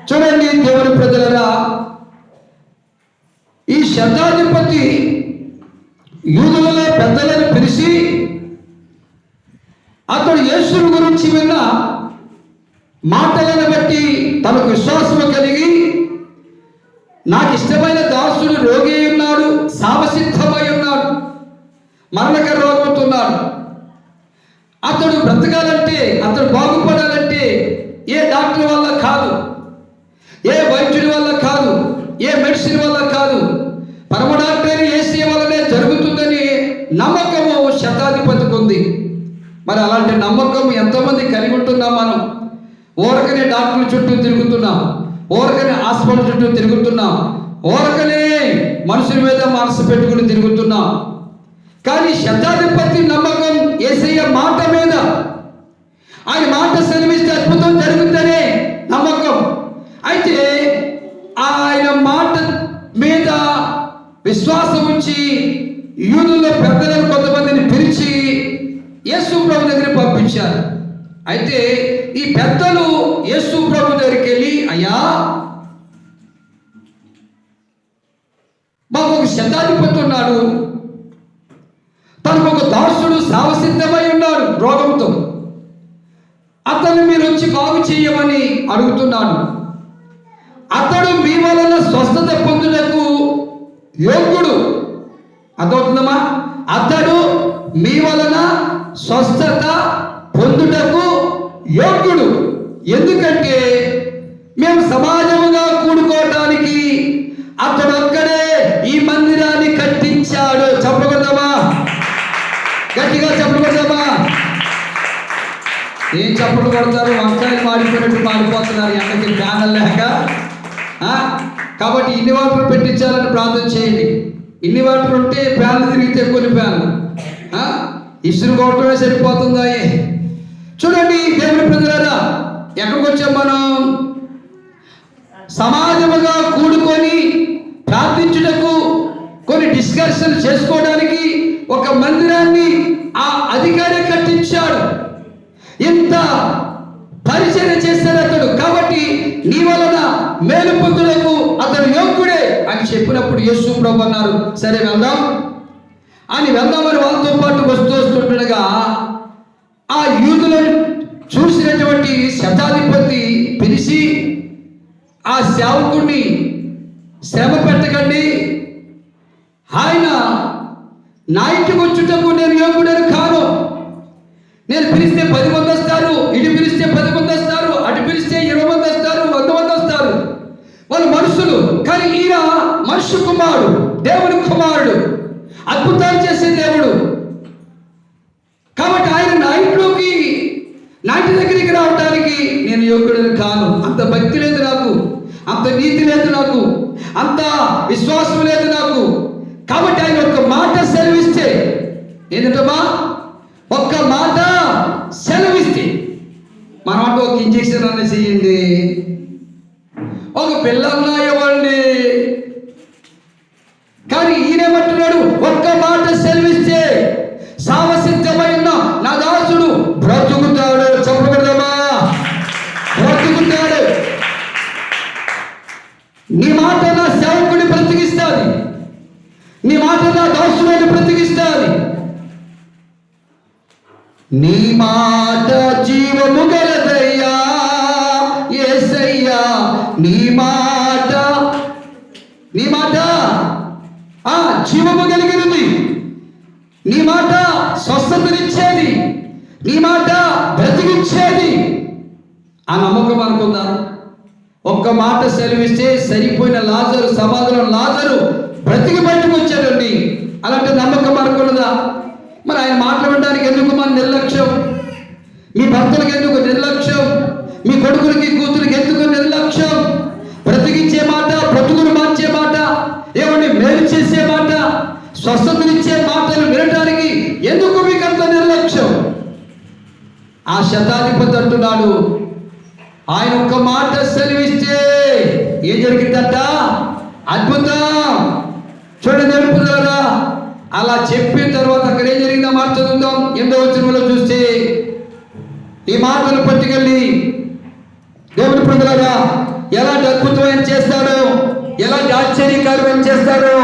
చూడండి దేవుని ప్రజలరా, ఈ శతాధిపతి యూదులలో పెద్దలను పిలిచి అతడు యేసుని గురించి విన్న మాటలను బట్టి తనకు విశ్వాసము కలిగి, నాకు ఇష్టమైన దాసుడు రోగి ఉన్నాడు, సావసిద్ధమై ఉన్నాడు, మరణకర రోగంతో ఉన్నాడు, అతడు బ్రతకాలంటే, అతడు బాగుపడాలంటే ఏ డాక్టర్ వల్ల కాదు, ఏ వైద్యుడి వల్ల కాదు, ఏ మెడిసిన్ వల్ల కాదు, పరమ డాక్టర్ ఏసీ వల్లనే జరుగుతుందని నమ్మకము శతాధిపతికి ఉంది. మరి అలాంటి నమ్మకం ఎంతమంది కలిగి ఉంటున్నాం? మనం ఊరకనే డాక్టర్ల చుట్టూ తిరుగుతున్నాం, ఊరకనే హాస్పిటల్ చుట్టూ తిరుగుతున్నాం, ఊరకనే మనుషుల మీద మనసు పెట్టుకుని తిరుగుతున్నాం. కానీ శతాధిపతి నమ్మకం యేసయ్య మాట మీద, ఆయన మాట సెలవిస్తే అద్భుతం జరుగుతుందనే నమ్మకం. అయితే ఆయన మాట మీద విశ్వాసం ఉంచి యూదుల పెద్దలను కొంతమందిని పిలిచి యేసు ప్రభు దగ్గరికి పంపించారు. అయితే ఈ పెద్దలు యేసు ప్రభు దగ్గరికి వెళ్ళి, అయ్యా, మాకు ఒక శతాధిపతి ఉన్నాడు, తనకు ఒక దాసుడు సావసిద్ధమై ఉన్నాడు రోగంతో, అతన్ని మీరు వచ్చి బాగు చేయమని అడుగుతున్నాడు. అతడు మీ వలన స్వస్థత పొందుటకు యోగ్యుడు. అర్థమవుతుందమ్మా? అతడు మీ వలన స్వస్థత పొందుటకు యోగ్యుడు. ఎందుకంటే మేము సమాజముగా కూడుకోవడానికి అతడు ఒక్కడే ఈ మందిరాన్ని కట్టించాడు. చెప్పగలమా? గట్టిగా చెప్పగలమా? ఏం చప్పట్లు కొడతారు? వంకాయలు మాడిపోయినట్టు మాడిపోతున్నారు ఎంతకి ప్యానల్ లేక. కాబట్టి ఇన్ని వాటర్ పెట్టించాలని ప్రార్థన చేయండి. ఇన్ని వాటర్ ఉంటే ప్యాన్లు తిరిగితే కొన్ని ప్యాన్లు ఇసురు కొట్టడమే సరిపోతుందా? చూడండి దేవుని ప్రజలారా, ఎక్కడికి వచ్చాం మనం? సమాజముగా కూడుకొని ప్రార్థించుటకు, కొన్ని డిస్కషన్ చేసుకోవడానికి ఒక మందిరాన్ని ఆ అధికారి కట్టించాడు. ఇంత పరిచర్య చేశాడు అతడు. కాబట్టి నీ వలన మేలు పొందుటకు అతడు యోగ్యుడే అని చెప్పినప్పుడు యేసు ప్రభు అన్నారు, సరే వెళ్దాం అని. వెళ్దామని వాళ్ళతో పాటు వస్తుండగా ఆ యూదులను చూసినటువంటి శతాధిపతి పిలిచి, ఆ సేవకుడిని శ్రమ పెట్టకండి, ఆయన నా ఇంటికి వచ్చుటకు నేను యోగ్యుడని కాను. నేను పిలిస్తే 10 మంది వస్తారు, ఇటు పిలిస్తే 10 మంది వస్తారు, అటు పిలిస్తే 20 మంది వస్తారు, 100 మంది వస్తారు. వాళ్ళు మనుషులు, కానీ ఈయన మనుష్య కుమారుడు, దేవుని కుమారుడు, అద్భుతాలు చేసే దేవుడు. కాబట్టి ఆయన నా ఇంటి దగ్గరికి రావడానికి నేను యోగ్యుడని కాను. అంత భక్తి లేదు నాకు, అంత నీతి లేదు నాకు, అంత విశ్వాసం లేదు నాకు. కాబట్టి ఆయన ఒక్క మాట సెలవిస్తే, ఏంటమ్మా, ఒక్క మాట సెలవిస్తే, మనం అంటే ఒక ఇంజక్షన్ అన్న చేయండి, ఒక పిల్లన్నా ఇవ్వండి. కానీ ఈయనేమంటున్నాడు, ఒక్క మాట సెలవిస్తే సావసిద్ధమైన నా దాసుడు బ్రతుకుతాడు. చెప్పకూడదమ్మా? బ్రతుకుతాడు. నీ మాట నా సేవకుని బ్రతికిస్తుంది, నీ మాట నా దాసుడిని బ్రతికిస్తుంది. నీ మాట జీవము గలదయ్యా యేసయ్యా, నీ మాట జీవము కలిగినది, నీ మాట స్వస్థతనిచ్చేది, నీ మాట బ్రతికించేది. ఆ నమ్మకం అనుకుందా? ఒక్క మాట సెలవిస్తే సరిపోయిన లాజరు, సమాధిలో లాజరు బ్రతికి బయటకు వచ్చాడండి. అలాంటి నమ్మకం అనుకున్నదా? మరి ఆయన మాట్లాడడానికి ఎందుకు మన నిర్లక్ష్యం? మీ భక్తులకు ఎందుకు నిర్లక్ష్యం? మీ కొడుకులకి కూతురికి ఎందుకు నిర్లక్ష్యం? బ్రతికించే మాట, బ్రతుకును మార్చే మాట, ఏమండి మేలు చేసే మాట, స్వస్థతనిచ్చే మాటలు వినడానికి ఎందుకు మీకు అంత నిర్లక్ష్యం? ఆ శతాధిపతి అంటున్నాడు, ఆయన ఒక్క మాట సెలవిస్తే ఏం జరిగిందట? అద్భుతం. చూడండి నేర్పుదారా, అలా చెప్పిన తర్వాత అక్కడ ఏం జరిగిందో మాట చదువుదాం. 8వ వచనంలో చూస్తే, ఈ మాటలు పట్టుకెళ్ళి దేవుని ప్రజలారా ఎలాంటి చేస్తాడో, ఎలాంటి ఆశ్చర్యకార్యం చేస్తాడో